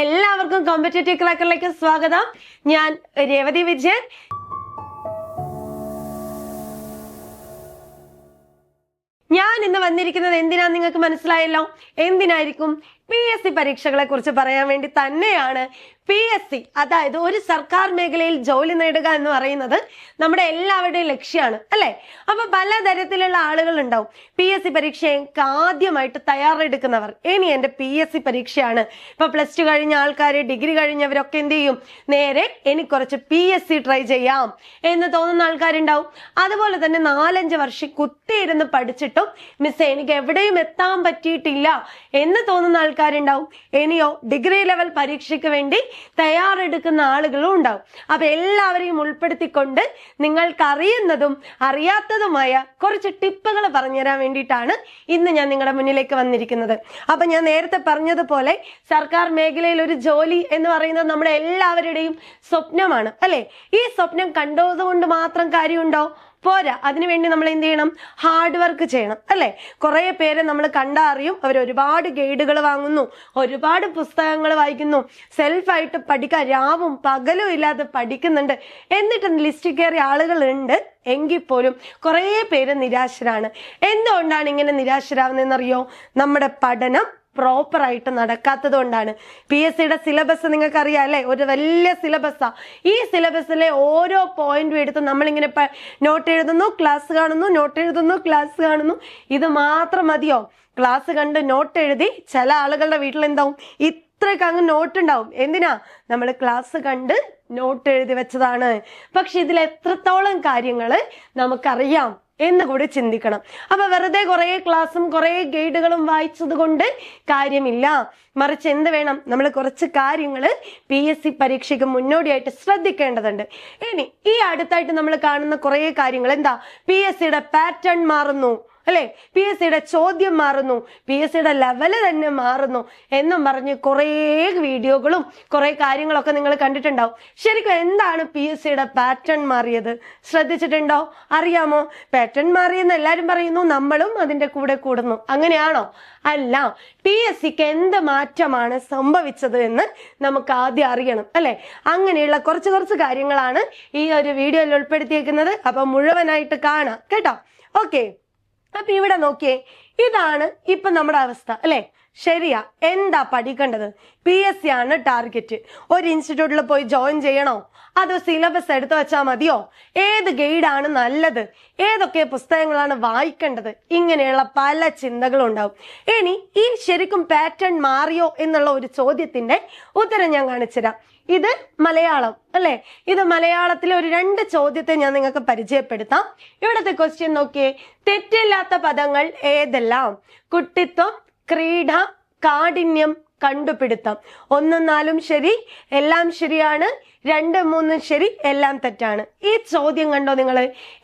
എല്ലാവർക്കും കോമ്പറ്റേറ്റീവ് ക്രാക്കറിലേക്ക് സ്വാഗതം. ഞാൻ രേവതി വിജയൻ. ഞാൻ ഇന്ന് വന്നിരിക്കുന്നത് എന്തിനാ നിങ്ങൾക്ക് മനസ്സിലായല്ലോ. എന്തിനായിരിക്കും? PSC പരീക്ഷകളെ കുറിച്ച് പറയാൻ വേണ്ടി തന്നെയാണ്. PSC അതായത് ഒരു സർക്കാർ മേഖലയിൽ ജോലി നേടുക എന്ന് പറയുന്നത് നമ്മുടെ എല്ലാവരുടെയും ലക്ഷ്യമാണ് അല്ലെ. അപ്പൊ പലതരത്തിലുള്ള ആളുകൾ ഉണ്ടാവും. PSC പരീക്ഷയ്ക്ക് ആദ്യമായിട്ട് തയ്യാറെടുക്കുന്നവർ ഇനി എന്റെ PSC പരീക്ഷയാണ്. ഇപ്പൊ +2 കഴിഞ്ഞ ആൾക്കാര്, ഡിഗ്രി കഴിഞ്ഞവരൊക്കെ എന്ത് ചെയ്യും? നേരെ എനിക്ക് കുറച്ച് PSC ട്രൈ ചെയ്യാം എന്ന് തോന്നുന്ന ആൾക്കാരുണ്ടാവും. അതുപോലെ തന്നെ 4-5 വർഷം കുത്തിയിരുന്ന് പഠിച്ചിട്ടും മിസ് എനിക്ക് എവിടെയും എത്താൻ പറ്റിയിട്ടില്ല എന്ന് തോന്നുന്ന ആൾക്കാരുണ്ടാവും. ഇനിയോ ഡിഗ്രി ലെവൽ പരീക്ഷയ്ക്ക് വേണ്ടി തയ്യാറെടുക്കുന്ന ആളുകളും ഉണ്ടാവും. അപ്പൊ എല്ലാവരെയും ഉൾപ്പെടുത്തിക്കൊണ്ട് നിങ്ങൾക്ക് അറിയുന്നതും അറിയാത്തതുമായ കുറച്ച് ടിപ്പുകൾ പറഞ്ഞുതരാൻ വേണ്ടിയിട്ടാണ് ഇന്ന് ഞാൻ നിങ്ങളുടെ മുന്നിലേക്ക് വന്നിരിക്കുന്നത്. അപ്പൊ ഞാൻ നേരത്തെ പറഞ്ഞതുപോലെ സർക്കാർ മേഖലയിൽ ഒരു ജോലി എന്ന് പറയുന്നത് നമ്മുടെ എല്ലാവരുടെയും സ്വപ്നമാണ് അല്ലെ. ഈ സ്വപ്നം കണ്ടതുകൊണ്ട് മാത്രം കാര്യമുണ്ടോ? പോരാ. അതിനുവേണ്ടി നമ്മൾ എന്ത് ചെയ്യണം? ഹാർഡ് വർക്ക് ചെയ്യണം അല്ലെ. കുറെ പേരെ നമ്മൾ കണ്ടറിയും. അവർ ഒരുപാട് ഗൈഡുകൾ വാങ്ങുന്നു, ഒരുപാട് പുസ്തകങ്ങൾ വായിക്കുന്നു, സെൽഫായിട്ട് പഠിക്കാൻ രാവും പകലും ഇല്ലാതെ പഠിക്കുന്നുണ്ട്. എന്നിട്ട് ലിസ്റ്റ് കയറിയ ആളുകളുണ്ട്. എങ്കിൽ പോലും കുറെ പേര് നിരാശരാണ്. എന്തുകൊണ്ടാണ് ഇങ്ങനെ നിരാശരാകുന്നതെന്നറിയോ? നമ്മുടെ പഠനം പ്രോപ്പർ ആയിട്ട് നടക്കാത്തത് കൊണ്ടാണ്. PSCയുടെ സിലബസ് നിങ്ങൾക്ക് അറിയാം അല്ലെ. ഒരു വലിയ സിലബസാ. ഈ സിലബസിലെ ഓരോ പോയിന്റും എടുത്ത് നമ്മളിങ്ങനെ നോട്ട് എഴുതുന്നു, ക്ലാസ് കാണുന്നു, നോട്ട് എഴുതുന്നു, ക്ലാസ് കാണുന്നു. ഇത് മാത്രം മതിയോ? ക്ലാസ് കണ്ട് നോട്ട് എഴുതി ചില ആളുകളുടെ വീട്ടിൽ എന്താവും? ഇത്രയൊക്കെ അങ്ങ് നോട്ട് ഉണ്ടാവും. എന്തിനാ? നമ്മൾ ക്ലാസ് കണ്ട് നോട്ട് എഴുതി വെച്ചതാണ്. പക്ഷെ ഇതിൽ എത്രത്തോളം കാര്യങ്ങള് നമുക്കറിയാം എന്ന് കൂടി ചിന്തിക്കണം. അപ്പൊ വെറുതെ കുറെ ക്ലാസ്സും കുറെ ഗൈഡുകളും വായിച്ചത് കൊണ്ട് കാര്യമില്ല. മറിച്ച് എന്ത് വേണം? നമ്മൾ കുറച്ച് കാര്യങ്ങൾ PSC പരീക്ഷയ്ക്ക് മുന്നോടിയായിട്ട് ശ്രദ്ധിക്കേണ്ടതുണ്ട്. ഇനി ഈ അടുത്തായിട്ട് നമ്മൾ കാണുന്ന കുറെ കാര്യങ്ങൾ എന്താ? PSCയുടെ പാറ്റേൺ മാറുന്നു അല്ലെ, PSCയുടെ ചോദ്യം മാറുന്നു, PSCയുടെ ലെവല് തന്നെ മാറുന്നു എന്നും പറഞ്ഞ് കുറെ വീഡിയോകളും കുറെ കാര്യങ്ങളൊക്കെ നിങ്ങൾ കണ്ടിട്ടുണ്ടാവും. ശരിക്കും എന്താണ് PSCയുടെ പാറ്റേൺ മാറിയത്? ശ്രദ്ധിച്ചിട്ടുണ്ടോ? അറിയാമോ? പാറ്റേൺ മാറിയെന്ന് എല്ലാരും പറയുന്നു, നമ്മളും അതിന്റെ കൂടെ കൂടുന്നു. അങ്ങനെയാണോ? അല്ല. PSCക്ക് എന്ത് മാറ്റമാണ് സംഭവിച്ചത് എന്ന് നമുക്ക് ആദ്യം അറിയണം അല്ലെ. അങ്ങനെയുള്ള കുറച്ച് കാര്യങ്ങളാണ് ഈ ഒരു വീഡിയോയിൽ ഉൾപ്പെടുത്തിയിരിക്കുന്നത്. അപ്പൊ മുഴുവനായിട്ട് കാണാം കേട്ടോ. ഓക്കെ. അപ്പൊ ഇവിടെ നോക്കിയേ, ഇതാണ് ഇപ്പൊ നമ്മുടെ അവസ്ഥ അല്ലെ. ശരിയാ. എന്താ പഠിക്കേണ്ടത്? PSC ആണ് ടാർഗറ്റ്. ഒരു ഇൻസ്റ്റിറ്റ്യൂട്ടിൽ പോയി ജോയിൻ ചെയ്യണോ? അതോ സിലബസ് എടുത്തു വെച്ചാൽ മതിയോ? ഏത് ഗൈഡാണ് നല്ലത്? ഏതൊക്കെ പുസ്തകങ്ങളാണ് വായിക്കേണ്ടത്? ഇങ്ങനെയുള്ള പല ചിന്തകളും ഉണ്ടാവും. ഇനി ഈ ശരിക്കും പാറ്റേൺ മാറിയോ എന്നുള്ള ഒരു ചോദ്യത്തിന്റെ ഉത്തരം ഞാൻ കാണിച്ചുതരാം. ഇത് മലയാളം അല്ലെ. ഇത് മലയാളത്തിലെ ഒരു 2 ചോദ്യത്തെ ഞാൻ നിങ്ങൾക്ക് പരിചയപ്പെടുത്താം. ഇവിടത്തെ ക്വസ്റ്റ്യൻ നോക്കിയേ. തെറ്റില്ലാത്ത പദങ്ങൾ ഏതെല്ലാം? കുട്ടിത്വം, ക്രീഡ, കാഠിന്യം, കണ്ടുപിടുത്തം. 1, 4 ശരി, എല്ലാം ശരിയാണ്. 2, 3 ശരി, എല്ലാം തെറ്റാണ്. ഈ ചോദ്യം കണ്ടോ നിങ്ങൾ?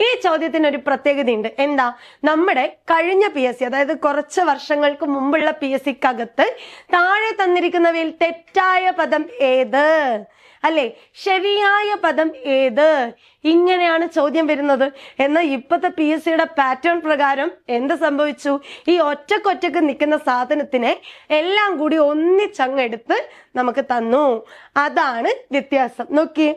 ഈ ചോദ്യത്തിന് ഒരു പ്രത്യേകതയുണ്ട്. എന്താ? നമ്മുടെ കഴിഞ്ഞ PSC അതായത് കുറച്ച് വർഷങ്ങൾക്ക് മുമ്പുള്ള PSCക്കകത്ത് താഴെ തന്നിരിക്കുന്നവയിൽ തെറ്റായ പദം ഏത് അല്ലെ, ശരിയായ പദം ഏത്? ഇങ്ങനെയാണ് ചോദ്യം വരുന്നത്. എന്നാൽ ഇപ്പോഴത്തെ PSCയുടെ പാറ്റേൺ പ്രകാരം എന്ത് സംഭവിച്ചു? ഈ ഒറ്റക്കൊറ്റക്ക് നിൽക്കുന്ന സാധനത്തിനെ എല്ലാം കൂടി ഒന്നിച്ചങ്ങെടുത്ത് നമുക്ക് തന്നു. അതാണ് വ്യത്യാസം. നോക്കിയേ,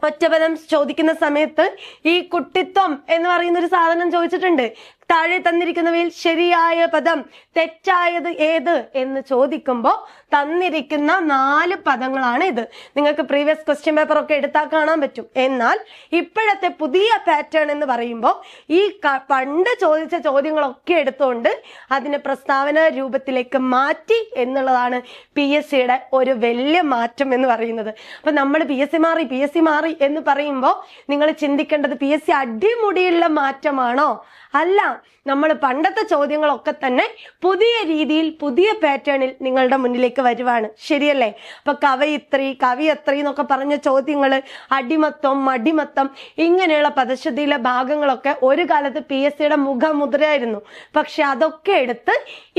ഒറ്റപദം ചോദിക്കുന്ന സമയത്ത് ഈ കുട്ടിത്വം എന്ന് പറയുന്ന ഒരു സാധനം ചോദിച്ചിട്ടുണ്ട്. താഴെ തന്നിരിക്കുന്നവയിൽ ശരിയായ പദം തെറ്റായത് ഏത് എന്ന് ചോദിക്കുമ്പോൾ തന്നിരിക്കുന്ന 4 പദങ്ങളാണ് ഇത്. നിങ്ങൾക്ക് പ്രീവിയസ് ക്വസ്റ്റ്യൻ പേപ്പർ ഒക്കെ എടുത്താൽ കാണാൻ പറ്റും. എന്നാൽ ഇപ്പോഴത്തെ പുതിയ പാറ്റേൺ എന്ന് പറയുമ്പോൾ ഈ പണ്ട് ചോദിച്ച ചോദ്യങ്ങളൊക്കെ എടുത്തുകൊണ്ട് അതിനെ പ്രസ്താവന രൂപത്തിലേക്ക് മാറ്റി എന്നുള്ളതാണ് PSCയുടെ ഒരു വലിയ മാറ്റം എന്ന് പറയുന്നത്. അപ്പൊ നമ്മൾ PSC മാറി എന്ന് പറയുമ്പോൾ നിങ്ങൾ ചിന്തിക്കേണ്ടത് PSC അടിമുടിയുള്ള മാറ്റമാണോ? അല്ല. നമ്മൾ പണ്ടത്തെ ചോദ്യങ്ങളൊക്കെ തന്നെ പുതിയ രീതിയിൽ പുതിയ പാറ്റേണിൽ നിങ്ങളുടെ മുന്നിലേക്ക് വരുവാണ്. ശരിയല്ലേ? അപ്പൊ കവിയത്രി എന്നൊക്കെ പറഞ്ഞ ചോദ്യങ്ങള്, അടിമത്തം, മടിമത്തം, ഇങ്ങനെയുള്ള പദശുദ്ധിയിലെ ഭാഗങ്ങളൊക്കെ ഒരു കാലത്ത് PSCയുടെ മുഖമുദ്രയായിരുന്നു. പക്ഷെ അതൊക്കെ എടുത്ത്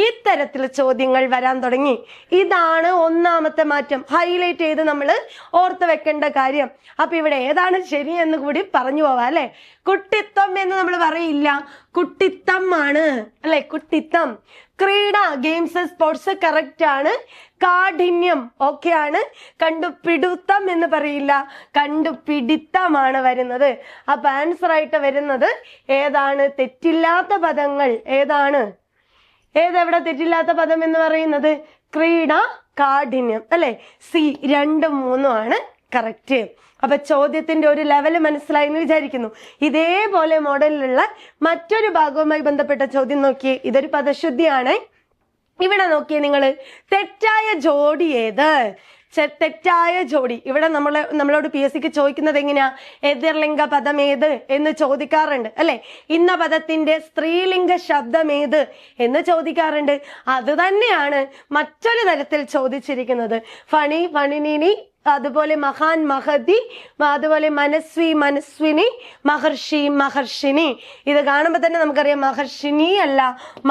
ഇത്തരത്തിലുള്ള ചോദ്യങ്ങൾ വരാൻ തുടങ്ങി. ഇതാണ് ഒന്നാമത്തെ മാറ്റം. ഹൈലൈറ്റ് ചെയ്ത് നമ്മൾ ഓർത്ത് വെക്കേണ്ട കാര്യം. അപ്പൊ ഇവിടെ ഏതാണ് ശരിയെന്ന് കൂടി പറഞ്ഞു പോവാ അല്ലെ. കുട്ടിത്വം എന്ന് നമ്മൾ പറയില്ല, കുട്ടിത്തം ആണ് അല്ലെ. കുട്ടിത്തം. ക്രീഡ ഗെയിംസ് സ്പോർട്സ് കറക്റ്റ് ആണ്. കാഠിന്യം ഓക്കെ ആണ്. കണ്ടുപിടുത്തം എന്ന് പറയില്ല, കണ്ടുപിടിത്തമാണ് വരുന്നത്. അപ്പൊ ആൻസർ ആയിട്ട് വരുന്നത് ഏതാണ്? തെറ്റില്ലാത്ത പദങ്ങൾ ഏതാണ്? ഏതെവിടെ തെറ്റില്ലാത്ത പദം എന്ന് പറയുന്നത്? ക്രീഡ, കാഠിന്യം അല്ലെ. സി 2, 3 ആണ് കറക്റ്റ്. അപ്പൊ ചോദ്യത്തിന്റെ ഒരു ലെവല് മനസ്സിലായി എന്ന് വിചാരിക്കുന്നു. ഇതേപോലെ മോഡലിലുള്ള മറ്റൊരു ഭാഗവുമായി ബന്ധപ്പെട്ട ചോദ്യം നോക്കിയേ. ഇതൊരു പദശുദ്ധിയാണ്. ഇവിടെ നോക്കിയേ നിങ്ങള്, തെറ്റായ ജോഡി ഏത്? തെറ്റായ ജോഡി ഇവിടെ നമ്മളോട് PSC ചോദിക്കുന്നത് എങ്ങനെയാ? എതിർലിംഗ പദം ഏത് എന്ന് ചോദിക്കാറുണ്ട് അല്ലെ. ഇന്ന പദത്തിന്റെ സ്ത്രീലിംഗ ശബ്ദം ഏത് എന്ന് ചോദിക്കാറുണ്ട്. അത് തന്നെയാണ് മറ്റൊരു തരത്തിൽ ചോദിച്ചിരിക്കുന്നത്. ഫണി, ഫണിനി, അതുപോലെ മഹാൻ, മഹതി, അതുപോലെ മനസ്വി, മനസ്വിനി, മഹർഷി, മഹർഷിനി. ഇത് കാണുമ്പോൾ തന്നെ നമുക്കറിയാം മഹർഷിനി അല്ല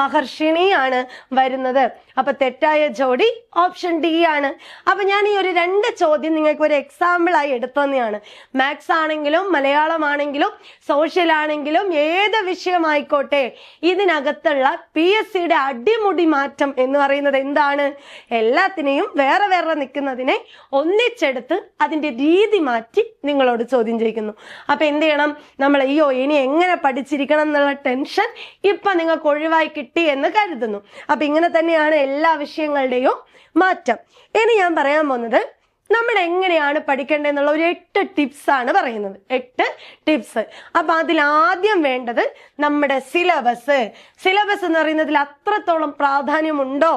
മഹർഷിണി ആണ് വരുന്നത്. അപ്പൊ തെറ്റായ ജോഡി ഓപ്ഷൻ ഡി ആണ്. അപ്പൊ ഞാൻ ഈ ഒരു 2 ചോദ്യം നിങ്ങൾക്ക് ഒരു എക്സാമ്പിൾ ആയി എടുത്തതാണ്. മാത്സ് ആണെങ്കിലും മലയാളം ആണെങ്കിലും സോഷ്യൽ ആണെങ്കിലും ഏത് വിഷയമായിക്കോട്ടെ, ഇതിനകത്തുള്ള PSCയുടെ അടിമുടി മാറ്റം എന്ന് പറയുന്നത് എന്താണ്? എല്ലാത്തിനെയും വേറെ വേറെ നിൽക്കുന്നതിനെ ഒന്നിച്ചെടുത്ത് അതിന്റെ രീതി മാറ്റി നിങ്ങളോട് ചോദ്യം ചോദിക്കുന്നു. അപ്പൊ എന്ത് ചെയ്യണം? നമ്മൾ ഇനി എങ്ങനെ പഠിച്ചിരിക്കണം എന്നുള്ള ടെൻഷൻ ഇപ്പൊ നിങ്ങൾക്ക് ഒഴിവായി കിട്ടി എന്ന് കരുതുന്നു. അപ്പൊ ഇങ്ങനെ തന്നെയാണ് എല്ലാ വിഷയങ്ങളുടെയും മാറ്റം. ഇനി ഞാൻ പറയാൻ പോകുന്നത് നമ്മൾ എങ്ങനെയാണ് പഠിക്കേണ്ടതെന്നുള്ള ഒരു 8 ടിപ്സ് ആണ് പറയുന്നത്. 8 ടിപ്സ്. അപ്പൊ അതിൽ ആദ്യം വേണ്ടത് നമ്മുടെ സിലബസ്. സിലബസ് എന്ന് പറയുന്നതിൽ അത്രത്തോളം പ്രാധാന്യമുണ്ടോ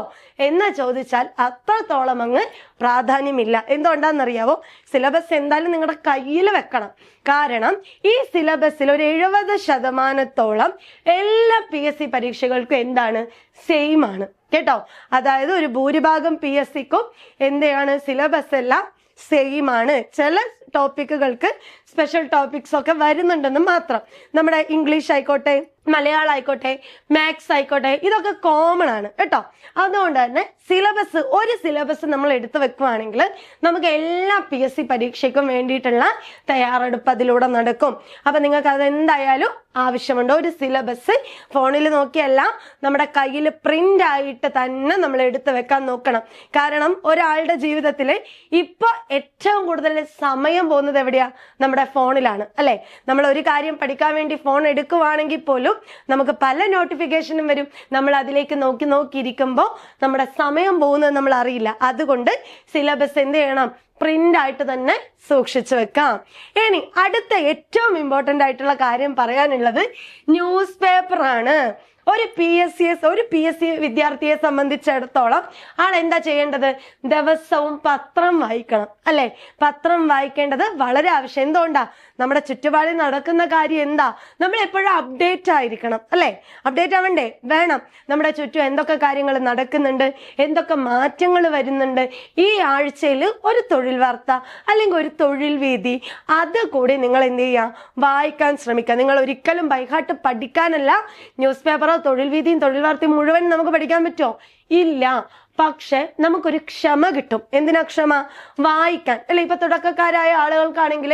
എന്ന് ചോദിച്ചാൽ അത്രത്തോളം അങ്ങ് പ്രാധാന്യമില്ല. എന്തുകൊണ്ടാണെന്നറിയാവോ? സിലബസ് എന്തായാലും നിങ്ങളുടെ കയ്യിൽ വെക്കണം. കാരണം ഈ സിലബസിൽ ഒരു 70% എല്ലാ PSC പരീക്ഷകൾക്കും എന്താണ്? സെയിം ആണ് കേട്ടോ. അതായത് ഒരു ഭൂരിഭാഗം PSCക്കും എന്താണ്? സിലബസ് എല്ലാം സെയിം ആണ്. ചില ടോപ്പിക്കുകൾക്ക് സ്പെഷ്യൽ ടോപ്പിക്സ് ഒക്കെ വരുന്നുണ്ടെന്ന് മാത്രം. നമ്മുടെ ഇംഗ്ലീഷ് ആയിക്കോട്ടെ, മലയാളം ആയിക്കോട്ടെ, മാത്സ് ആയിക്കോട്ടെ, ഇതൊക്കെ കോമൺ ആണ് കേട്ടോ. അതുകൊണ്ട് തന്നെ ഒരു സിലബസ് നമ്മൾ എടുത്തു വെക്കുവാണെങ്കിൽ നമുക്ക് എല്ലാ PSC പരീക്ഷയ്ക്കും വേണ്ടിയിട്ടുള്ള തയ്യാറെടുപ്പ് അതിലൂടെ നടക്കും. അപ്പൊ നിങ്ങൾക്ക് അതെന്തായാലും ആവശ്യമുണ്ട്. ഒരു സിലബസ് ഫോണിൽ നോക്കിയല്ല, നമ്മുടെ കയ്യിൽ പ്രിന്റ് ആയിട്ട് തന്നെ നമ്മൾ എടുത്തു വെക്കാൻ നോക്കണം. കാരണം ഒരാളുടെ ജീവിതത്തിൽ ഇപ്പൊ ഏറ്റവും കൂടുതൽ സമയം പോകുന്നത് എവിടെയാ? നമ്മുടെ ഫോണിലാണ് അല്ലെ. നമ്മൾ ഒരു കാര്യം പഠിക്കാൻ വേണ്ടി ഫോൺ എടുക്കുവാണെങ്കിൽ പോലും നമുക്ക് പല നോട്ടിഫിക്കേഷനും വരും. നമ്മൾ അതിലേക്ക് നോക്കിയിരിക്കുമ്പോൾ നമ്മുടെ സമയം പോകുന്നത് നമ്മൾ അറിയില്ല. അതുകൊണ്ട് സിലബസ് എന്ത് ചെയ്യണം? പ്രിന്റ് ആയിട്ട് തന്നെ സൂക്ഷിച്ചു വെക്കാം. ഇനി അടുത്ത ഏറ്റവും ഇമ്പോർട്ടന്റ് ആയിട്ടുള്ള കാര്യം പറയാനുള്ളത് ന്യൂസ് പേപ്പർ ആണ്. ഒരു PSC വിദ്യാർത്ഥിയെ സംബന്ധിച്ചിടത്തോളം ആൾ എന്താ ചെയ്യേണ്ടത്? ദിവസവും പത്രം വായിക്കണം അല്ലെ. പത്രം വായിക്കേണ്ടത് വളരെ ആവശ്യം. എന്തുകൊണ്ടാ? നമ്മുടെ ചുറ്റുപാടിൽ നടക്കുന്ന കാര്യം എന്താ? നമ്മൾ എപ്പോഴും അപ്ഡേറ്റ് ആയിരിക്കണം അല്ലെ. അപ്ഡേറ്റ് ആവണ്ടേ? വേണം. നമ്മുടെ ചുറ്റും എന്തൊക്കെ കാര്യങ്ങൾ നടക്കുന്നുണ്ട്, എന്തൊക്കെ മാറ്റങ്ങൾ വരുന്നുണ്ട്. ഈ ആഴ്ചയിൽ ഒരു തൊഴിൽ വാർത്ത അല്ലെങ്കിൽ ഒരു തൊഴിൽ വീതി, അത് കൂടി നിങ്ങൾ എന്ത് ചെയ്യുക? വായിക്കാൻ ശ്രമിക്കുക. നിങ്ങൾ ഒരിക്കലും ബൈഹാർട്ട് പഠിക്കാനല്ല. ന്യൂസ് പേപ്പറോ തൊഴിൽ വീതിയും തൊഴിൽ വാർത്തയും മുഴുവൻ നമുക്ക് പഠിക്കാൻ പറ്റുമോ? ഇല്ല. പക്ഷെ നമുക്കൊരു ക്ഷമ കിട്ടും. എന്തിനാ ക്ഷമ? വായിക്കാൻ അല്ലെ. ഇപ്പൊ തുടക്കക്കാരായ ആളുകൾക്കാണെങ്കിൽ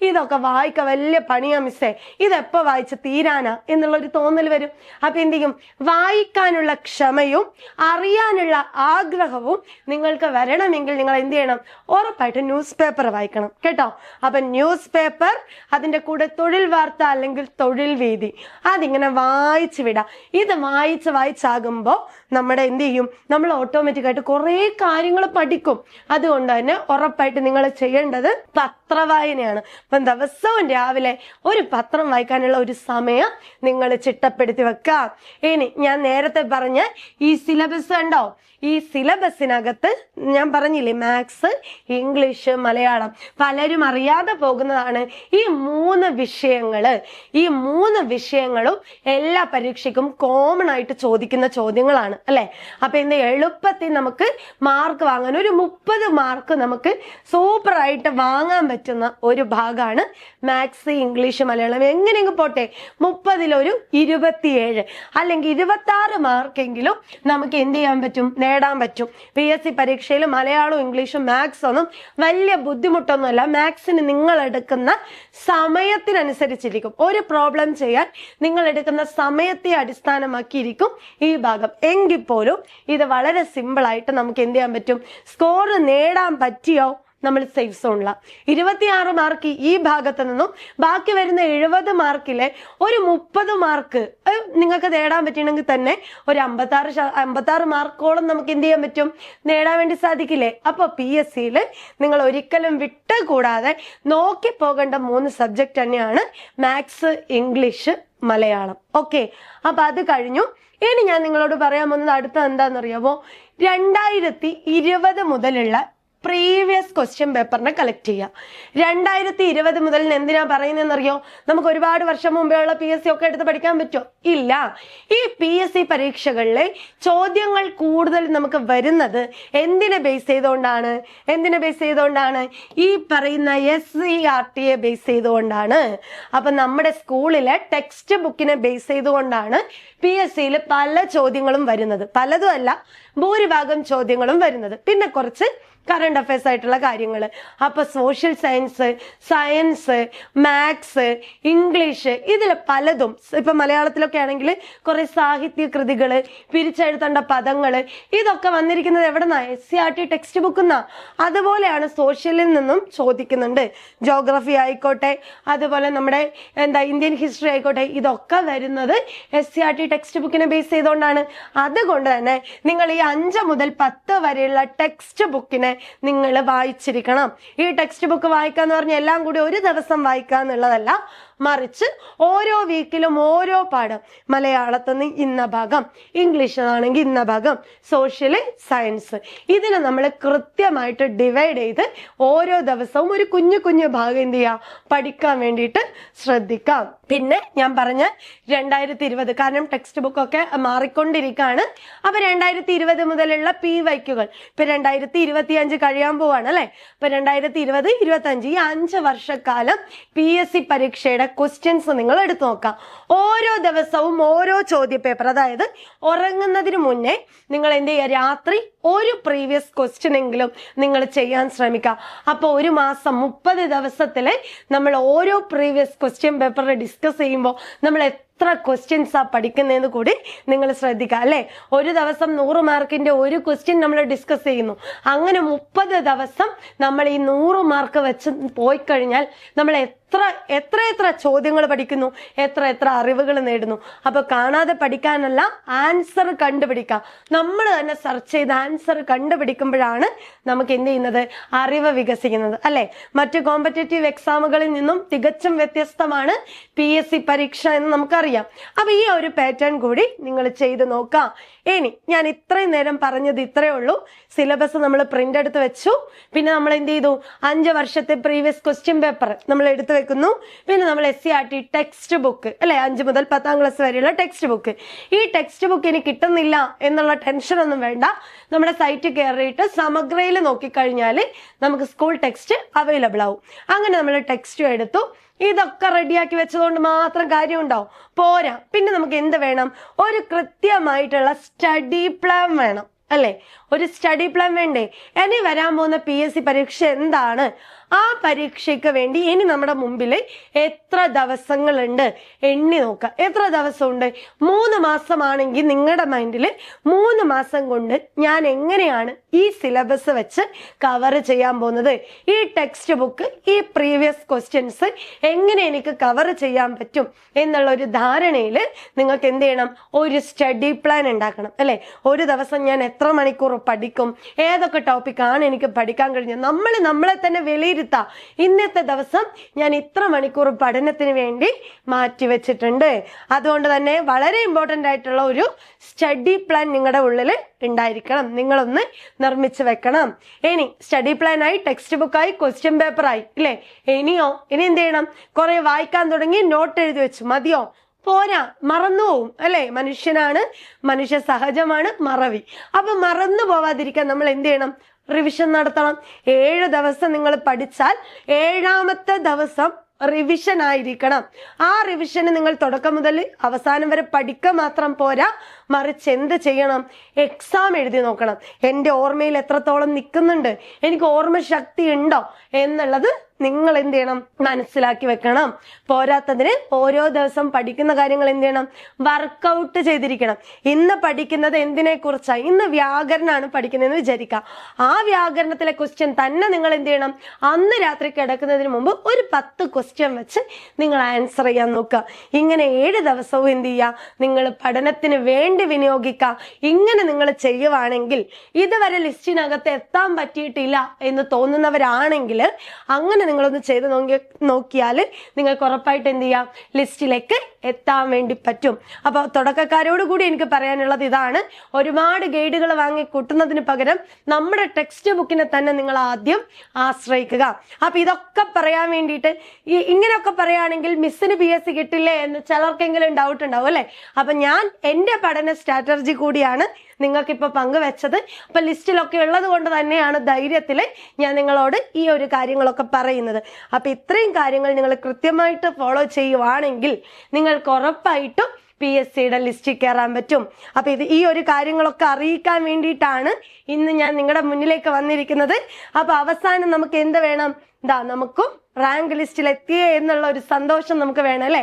ഇതൊക്കെ വായിക്കാൻ വലിയ പണിയാ മിസ്സേ, ഇതെപ്പോ വായിച്ച് തീരാനാ എന്നുള്ളൊരു തോന്നൽ വരും. അപ്പൊ എന്ത് ചെയ്യും? വായിക്കാനുള്ള ക്ഷമയും അറിയാനുള്ള ആഗ്രഹവും നിങ്ങൾക്ക് വരണമെങ്കിൽ നിങ്ങൾ എന്ത് ചെയ്യണം? ഉറപ്പായിട്ട് ന്യൂസ് പേപ്പർ വായിക്കണം കേട്ടോ. അപ്പൊ ന്യൂസ് പേപ്പർ, അതിന്റെ കൂടെ തൊഴിൽ വാർത്ത അല്ലെങ്കിൽ തൊഴിൽ വീതി, അതിങ്ങനെ വായിച്ചു വിടാം. ഇത് വായിച്ചാകുമ്പോ നമ്മുടെ എന്ത് ചെയ്യും? നമ്മൾ ഓട്ടോമാറ്റിക്കായിട്ട് കുറെ കാര്യങ്ങൾ പഠിക്കും. അതുകൊണ്ട് തന്നെ ഉറപ്പായിട്ട് നിങ്ങൾ ചെയ്യേണ്ടത് പത്രവായനയാണ്. അപ്പം ദിവസവും രാവിലെ ഒരു പത്രം വായിക്കാനുള്ള ഒരു സമയം നിങ്ങൾ ചിട്ടപ്പെടുത്തി വെക്കാം. ഇനി ഞാൻ നേരത്തെ പറഞ്ഞ ഈ സിലബസ് കണ്ടോ? ഈ സിലബസിനകത്ത് ഞാൻ പറഞ്ഞില്ലേ, മാത്സ്, ഇംഗ്ലീഷ്, മലയാളം, പലരും അറിയാതെ പോകുന്നതാണ് ഈ 3 വിഷയങ്ങള്. ഈ 3 വിഷയങ്ങളും എല്ലാ പരീക്ഷയ്ക്കും കോമൺ ആയിട്ട് ചോദിക്കുന്ന ചോദ്യങ്ങളാണ് അല്ലെ. അപ്പൊ എന്ത് എളുപ്പത്തിൽ നമുക്ക് മാർക്ക് വാങ്ങാൻ, ഒരു 30 മാർക്ക് നമുക്ക് സൂപ്പർ ആയിട്ട് വാങ്ങാൻ പറ്റും പറ്റുന്ന ഒരു ഭാഗമാണ് മാത്സ്, ഇംഗ്ലീഷ്, മലയാളം. എങ്ങനെയെങ്കിലും പോട്ടെ 30-ൽ 27 അല്ലെങ്കിൽ 26 മാർക്കെങ്കിലും നമുക്ക് എന്ത് ചെയ്യാൻ പറ്റും, നേടാൻ പറ്റും. PSC പരീക്ഷയിൽ മലയാളവും ഇംഗ്ലീഷും മാത്സ് ഒന്നും വലിയ ബുദ്ധിമുട്ടൊന്നുമല്ല. മാത്സിന് നിങ്ങൾ എടുക്കുന്ന സമയത്തിനനുസരിച്ചിരിക്കും. ഒരു പ്രോബ്ലം ചെയ്യാൻ നിങ്ങൾ എടുക്കുന്ന സമയത്തെ അടിസ്ഥാനമാക്കിയിരിക്കും ഈ ഭാഗം. എങ്കിൽ പോലും ഇത് വളരെ സിമ്പിൾ ആയിട്ട് നമുക്ക് എന്ത് ചെയ്യാൻ പറ്റും, സ്കോർ നേടാൻ പറ്റിയോ നമ്മൾ സേഫ് സോണിലാണ്. 26 മാർക്ക് ഈ ഭാഗത്ത് നിന്നും ബാക്കി വരുന്ന 70 മാർക്കിലെ ഒരു 30 മാർക്ക് നിങ്ങൾക്ക് നേടാൻ പറ്റണമെങ്കിൽ തന്നെ ഒരു 56 മാർക്കോളം നമുക്ക് എന്ത് ചെയ്യാൻ പറ്റും, നേടാൻ വേണ്ടി സാധിക്കില്ലേ? അപ്പോൾ PSCയിൽ നിങ്ങൾ ഒരിക്കലും വിട്ടുകൂടാതെ നോക്കി പോകേണ്ട 3 സബ്ജക്റ്റ് തന്നെയാണ് മാത്സ്, ഇംഗ്ലീഷ്, മലയാളം. ഓക്കെ, അപ്പൊ അത് കഴിഞ്ഞു. ഇനി ഞാൻ നിങ്ങളോട് പറയാൻ പോകുന്നത് അടുത്ത എന്താണെന്നറിയാമോ, 2020 മുതലുള്ള പ്രീവിയസ് ക്വസ്റ്റ്യൻ പേപ്പറിനെ കളക്ട് ചെയ്യുക. 2020 മുതൽ എന്തിനാ പറയുന്നതെന്നറിയോ? നമുക്ക് ഒരുപാട് വർഷം മുമ്പേ ഉള്ള PSC ഒക്കെ എടുത്ത് പഠിക്കാൻ പറ്റുമോ? ഇല്ല. ഈ PSC പരീക്ഷകളിലെ ചോദ്യങ്ങൾ കൂടുതൽ നമുക്ക് വരുന്നത് എന്തിനെ ബേസ് ചെയ്തുകൊണ്ടാണ്? ഈ പറയുന്ന SCERT ബേസ് ചെയ്തുകൊണ്ടാണ്. അപ്പൊ നമ്മുടെ സ്കൂളിലെ ടെക്സ്റ്റ് ബുക്കിനെ ബേസ് ചെയ്തുകൊണ്ടാണ് PSCയിൽ പല ചോദ്യങ്ങളും വരുന്നത്. പലതും അല്ല, ഭൂരിഭാഗം ചോദ്യങ്ങളും വരുന്നത്. പിന്നെ കുറച്ച് കറണ്ട് അഫയേഴ്സ് ആയിട്ടുള്ള കാര്യങ്ങൾ. അപ്പൊ സോഷ്യൽ സയൻസ്, മാത്സ്, ഇംഗ്ലീഷ്, ഇതിൽ പലതും. ഇപ്പൊ മലയാളത്തിലൊക്കെ ആണെങ്കിൽ കുറെ സാഹിത്യ കൃതികള്, പിരിച്ചെഴുത്തേണ്ട പദങ്ങള്, ഇതൊക്കെ വന്നിരിക്കുന്നത് എവിടെന്നാ? SCERT ടെക്സ്റ്റ് ബുക്കെന്നാ. അതുപോലെയാണ് സോഷ്യലിൽ നിന്നും ചോദിക്കുന്നുണ്ട്. ജോഗ്രഫി ആയിക്കോട്ടെ, അതുപോലെ നമ്മുടെ ഇന്ത്യൻ ഹിസ്റ്ററി ആയിക്കോട്ടെ, ഇതൊക്കെ വരുന്നത് SCERT ടെക്സ്റ്റ് ബുക്കിനെ ബേസ് ചെയ്തുകൊണ്ടാണ്. അതുകൊണ്ട് തന്നെ നിങ്ങൾ ഈ 5 മുതൽ 10 വരെയുള്ള ടെക്സ്റ്റ് ബുക്കിനെ നിങ്ങൾ വായിച്ചിരിക്കണം. ഈ ടെക്സ്റ്റ് ബുക്ക് വായിക്കാന്ന് പറഞ്ഞാൽ എല്ലാം കൂടി ഒരു ദിവസം വായിക്കാന്നുള്ളതല്ല, മറിച്ച് ഓരോ വീക്കിലും ഓരോ പാഠം. മലയാളത്തിൽ നിന്ന് ഇന്ന ഭാഗം, ഇംഗ്ലീഷിലാണെങ്കിൽ ഇന്ന ഭാഗം, സോഷ്യൽ സയൻസ്, ഇതിനെ നമ്മൾ കൃത്യമായിട്ട് ഡിവൈഡ് ചെയ്ത് ഓരോ ദിവസവും ഒരു കുഞ്ഞു കുഞ്ഞു ഭാഗം എന്ത് ചെയ്യാം, പഠിക്കാൻ വേണ്ടിയിട്ട് ശ്രദ്ധിക്കാം. പിന്നെ ഞാൻ പറഞ്ഞ 2020, കാരണം ടെക്സ്റ്റ് ബുക്ക് ഒക്കെ മാറിക്കൊണ്ടിരിക്കുകയാണ്. അപ്പൊ 2020 മുതലുള്ള PYQകൾ ഇപ്പൊ 2025 കഴിയാൻ പോവാണ് അല്ലെ. ഇപ്പൊ 2020, 2025 ഈ 5 വർഷക്കാലം PSC പരീക്ഷയുടെ ക്വസ്റ്റ്യൻസ് നിങ്ങൾ എടുത്തു നോക്കാം. ഓരോ ദിവസവും ഓരോ ചോദ്യ പേപ്പർ. അതായത് ഉറങ്ങുന്നതിന് മുന്നേ നിങ്ങൾ എന്ത് ചെയ്യുക, രാത്രി ഒരു പ്രീവിയസ് ക്വസ്റ്റ്യൻ എങ്കിലും നിങ്ങൾ ചെയ്യാൻ ശ്രമിക്കുക. അപ്പൊ ഒരു മാസം 30 ദിവസത്തില് നമ്മൾ ഓരോ പ്രീവിയസ് ക്വസ്റ്റ്യൻ പേപ്പർ ഡിസ്കസ് ചെയ്യുമ്പോൾ നമ്മൾ എത്ര ക്വസ്റ്റ്യൻസാ പഠിക്കുന്നതെന്ന് കൂടി നിങ്ങൾ ശ്രദ്ധിക്കുക അല്ലെ. ഒരു ദിവസം 100 മാർക്കിന്റെ ഒരു ക്വസ്റ്റ്യൻ നമ്മൾ ഡിസ്കസ് ചെയ്യുന്നു. അങ്ങനെ 30 ദിവസം നമ്മൾ ഈ 100 മാർക്ക് വെച്ച് പോയി കഴിഞ്ഞാൽ നമ്മൾ എത്ര ചോദ്യങ്ങൾ പഠിക്കുന്നു, എത്ര അറിവുകൾ നേടുന്നു. അപ്പൊ കാണാതെ പഠിക്കാനല്ല, ആൻസർ കണ്ടുപിടിക്കാം. നമ്മൾ തന്നെ സെർച്ച് ചെയ്ത് ആൻസർ കണ്ടുപിടിക്കുമ്പോഴാണ് നമുക്ക് എന്ത് ചെയ്യുന്നത്, അറിവ് വികസിക്കുന്നത് അല്ലെ. മറ്റു കോമ്പറ്റേറ്റീവ് എക്സാമുകളിൽ നിന്നും തികച്ചും വ്യത്യസ്തമാണ് PSC പരീക്ഷ എന്ന് നമുക്കറിയാം. അപ്പൊ ഈ ഒരു പാറ്റേൺ കൂടി നിങ്ങൾ ചെയ്ത് നോക്കാം. ഇനി ഞാൻ ഇത്രയും നേരം പറഞ്ഞത് ഇത്രയേ ഉള്ളൂ. സിലബസ് നമ്മൾ പ്രിന്റ് എടുത്ത് വെച്ചു. പിന്നെ നമ്മൾ എന്ത് ചെയ്തു, 5 വർഷത്തെ പ്രീവിയസ് ക്വസ്റ്റ്യൻ പേപ്പർ നമ്മൾ എടുത്തു വെക്കുന്നു. പിന്നെ നമ്മൾ SCERT ടെക്സ്റ്റ് ബുക്ക് അല്ലെ, 5 മുതൽ 10ാം ക്ലാസ് വരെയുള്ള ടെക്സ്റ്റ് ബുക്ക്. ഈ ടെക്സ്റ്റ് ബുക്ക് ഇനി കിട്ടുന്നില്ല എന്നുള്ള ടെൻഷൻ ഒന്നും വേണ്ട. നമ്മുടെ സൈറ്റ് കയറിയിട്ട് സമഗ്രയിൽ നോക്കിക്കഴിഞ്ഞാൽ നമുക്ക് സ്കൂൾ ടെക്സ്റ്റ് അവൈലബിൾ ആവും. അങ്ങനെ നമ്മൾ ടെക്സ്റ്റ് എടുത്തു. ഇതൊക്കെ റെഡിയാക്കി വെച്ചതുകൊണ്ട് മാത്രം കാര്യം ഉണ്ടാവും? പോരാ. പിന്നെ നമുക്ക് എന്ത് വേണം, ഒരു കൃത്യമായിട്ടുള്ള സ്റ്റഡി പ്ലാൻ വേണം അല്ലെ. ഒരു സ്റ്റഡി പ്ലാൻ വേണ്ടേ? ഇനി വരാൻ പോകുന്ന PSC പരീക്ഷ എന്താണ്, ആ പരീക്ഷയ്ക്ക് വേണ്ടി ഇനി നമ്മുടെ മുമ്പിൽ എത്ര ദിവസങ്ങളുണ്ട് എണ്ണി നോക്കുക. എത്ര ദിവസമുണ്ട്? 3 മാസമാണെങ്കിൽ നിങ്ങളുടെ മൈൻഡിൽ 3 മാസം കൊണ്ട് ഞാൻ എങ്ങനെയാണ് ഈ സിലബസ് വെച്ച് കവർ ചെയ്യാൻ പോകുന്നത്, ഈ ടെക്സ്റ്റ് ബുക്ക്, ഈ പ്രീവിയസ് ക്വസ്റ്റ്യൻസ് എങ്ങനെ എനിക്ക് കവർ ചെയ്യാൻ പറ്റും എന്നുള്ള ഒരു ധാരണയിൽ നിങ്ങൾക്ക് എന്ത് ചെയ്യണം, ഒരു സ്റ്റഡി പ്ലാൻ ഉണ്ടാക്കണം അല്ലെ. ഒരു ദിവസം ഞാൻ എത്ര മണിക്കൂർ പഠിക്കും, ഏതൊക്കെ ടോപ്പിക്കാണ് എനിക്ക് പഠിക്കാൻ കഴിഞ്ഞത്, നമ്മളെ തന്നെ വിലയിരുത്താം. ഇന്നത്തെ ദിവസം ഞാൻ ഇത്ര മണിക്കൂർ പഠനത്തിന് വേണ്ടി മാറ്റിവെച്ചിട്ടുണ്ട്. അതുകൊണ്ട് തന്നെ വളരെ ഇമ്പോർട്ടന്റ് ആയിട്ടുള്ള ഒരു സ്റ്റഡി പ്ലാൻ നിങ്ങളുടെ ഉള്ളിൽ ഉണ്ടായിരിക്കണം. നിങ്ങളൊന്ന് നിർമ്മിച്ചു വെക്കണം. ഇനി സ്റ്റഡി പ്ലാനായി, ടെക്സ്റ്റ് ബുക്കായി, ക്വസ്റ്റ്യൻ പേപ്പറായി ഇല്ലേ. ഇനി എന്ത് ചെയ്യണം, കുറെ വായിക്കാൻ തുടങ്ങി, നോട്ട് എഴുതി വെച്ചു. മതിയോ? പോരാ, മറന്നുപോകും അല്ലെ. മനുഷ്യ സഹജമാണ് മറവി. അപ്പൊ മറന്നു പോവാതിരിക്കാൻ നമ്മൾ എന്ത് ചെയ്യണം, റിവിഷൻ നടത്തണം. 7 ദിവസം നിങ്ങൾ പഠിച്ചാൽ 7ാമത്തെ ദിവസം റിവിഷൻ ആയിരിക്കണം. ആ റിവിഷന് നിങ്ങൾ തുടക്കം മുതൽ അവസാനം വരെ പഠിക്കുക മാത്രം പോരാ, മറിച്ച് എന്ത് ചെയ്യണം? എക്സാം എഴുതി നോക്കണം. എൻ്റെ ഓർമ്മയിൽ എത്രത്തോളം നിൽക്കുന്നുണ്ട്, എനിക്ക് ഓർമ്മ ശക്തി ഉണ്ടോ എന്നുള്ളത് നിങ്ങൾ എന്ത് ചെയ്യണം? മനസ്സിലാക്കി വെക്കണം. പോരാത്തതിന് ഓരോ ദിവസം പഠിക്കുന്ന കാര്യങ്ങൾ എന്ത് ചെയ്യണം? വർക്കൗട്ട് ചെയ്തിരിക്കണം. ഇന്ന് പഠിക്കുന്നത് എന്തിനെ കുറിച്ചാണ്? ഇന്ന് വ്യാകരണമാണ് പഠിക്കുന്നതെന്ന് വിചാരിക്കുക. ആ വ്യാകരണത്തിലെ ക്വസ്റ്റ്യൻ തന്നെ നിങ്ങൾ എന്ത് ചെയ്യണം? അന്ന് രാത്രി കിടക്കുന്നതിന് മുമ്പ് ഒരു 10 ക്വസ്റ്റ്യൻ വെച്ച് നിങ്ങൾ ആൻസർ ചെയ്യാൻ നോക്കുക. ഇങ്ങനെ 7 ദിവസവും എന്ത് ചെയ്യുക? നിങ്ങൾ പഠനത്തിന് വേണ്ടി വിനിയോഗിക്കുക. ഇങ്ങനെ നിങ്ങൾ ചെയ്യുവാണെങ്കിൽ, ഇതുവരെ ലിസ്റ്റിനകത്ത് എത്താൻ പറ്റിയിട്ടില്ല എന്ന് തോന്നുന്നവരാണെങ്കിൽ അങ്ങനെ നിങ്ങളൊന്ന് ചെയ്ത് നോക്കിയാൽ നിങ്ങൾക്ക് ഉറപ്പായിട്ട് എന്ത് ചെയ്യാം? ലിസ്റ്റിലേക്ക് എത്താൻ വേണ്ടി പറ്റും. അപ്പൊ തുടക്കക്കാരോട് കൂടി എനിക്ക് പറയാനുള്ളത് ഇതാണ്: ഒരുപാട് ഗൈഡുകൾ വാങ്ങി കൂട്ടുന്നതിന് പകരം നമ്മുടെ ടെക്സ്റ്റ് ബുക്കിനെ തന്നെ നിങ്ങൾ ആദ്യം ആശ്രയിക്കുക. അപ്പൊ ഇതൊക്കെ പറയാൻ വേണ്ടിയിട്ട് ഇങ്ങനെയൊക്കെ പറയുകയാണെങ്കിൽ മിസ്സിന് PSC കിട്ടില്ലേ എന്ന് ചിലർക്കെങ്കിലും ഡൗട്ട് ഉണ്ടാവും അല്ലെ? അപ്പൊ ഞാൻ എൻ്റെ പഠന സ്ട്രാറ്റജി കൂടിയാണ് നിങ്ങൾക്കിപ്പോൾ പങ്കുവെച്ചത്. അപ്പൊ ലിസ്റ്റിലൊക്കെ ഉള്ളത് കൊണ്ട് തന്നെയാണ് ധൈര്യത്തിൽ ഞാൻ നിങ്ങളോട് ഈ ഒരു കാര്യങ്ങളൊക്കെ പറയുന്നത്. അപ്പൊ ഇത്രയും കാര്യങ്ങൾ നിങ്ങൾ കൃത്യമായിട്ട് ഫോളോ ചെയ്യുവാണെങ്കിൽ നിങ്ങൾക്ക് ഉറപ്പായിട്ടും PSCയുടെ ലിസ്റ്റിൽ കയറാൻ പറ്റും. അപ്പൊ ഈ ഒരു കാര്യങ്ങളൊക്കെ അറിയിക്കാൻ വേണ്ടിയിട്ടാണ് ഇന്ന് ഞാൻ നിങ്ങളുടെ മുന്നിലേക്ക് വന്നിരിക്കുന്നത്. അപ്പൊ അവസാനം നമുക്ക് എന്ത് വേണം? നമുക്കും റാങ്ക് ലിസ്റ്റിൽ എത്തിയേ എന്നുള്ള ഒരു സന്തോഷം നമുക്ക് വേണം അല്ലെ?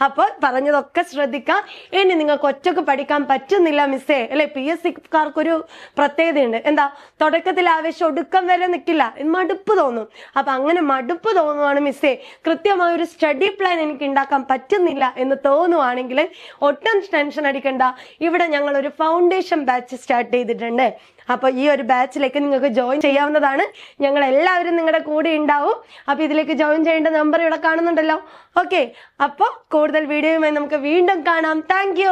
അപ്പോൾ പറഞ്ഞതൊക്കെ ശ്രദ്ധിക്കാം. ഇനി നിങ്ങൾക്ക് ഒറ്റക്ക് പഠിക്കാൻ പറ്റുന്നില്ല മിസ്സേ അല്ലെ? PSCക്കാർക്കൊരു പ്രത്യേകതയുണ്ട്. എന്താ? തുടക്കത്തിൽ ആവേശം ഒടുക്കം വരെ നിൽക്കില്ല, മടുപ്പ് തോന്നും. അപ്പൊ അങ്ങനെ മടുപ്പ് തോന്നുവാണ് മിസ്സേ, കൃത്യമായ ഒരു സ്റ്റഡി പ്ലാൻ എനിക്ക് ഉണ്ടാക്കാൻ പറ്റുന്നില്ല എന്ന് തോന്നുവാണെങ്കിൽ ഒട്ടും ടെൻഷൻ അടിക്കണ്ട. ഇവിടെ ഞങ്ങൾ ഒരു ഫൗണ്ടേഷൻ ബാച്ച് സ്റ്റാർട്ട് ചെയ്തിട്ടുണ്ട്. അപ്പൊ ഈ ഒരു ബാച്ചിലേക്ക് നിങ്ങൾക്ക് ജോയിൻ ചെയ്യാവുന്നതാണ്. ഞങ്ങൾ എല്ലാവരും നിങ്ങളുടെ കൂടെ ഉണ്ടാവും. അപ്പൊ ഇതിലേക്ക് ജോയിൻ ചെയ്യേണ്ട നമ്പർ ഇവിടെ കാണുന്നുണ്ടല്ലോ. ഓക്കെ, അപ്പോൾ കൂടുതൽ വീഡിയോയുമായി നമുക്ക് വീണ്ടും കാണാം. താങ്ക്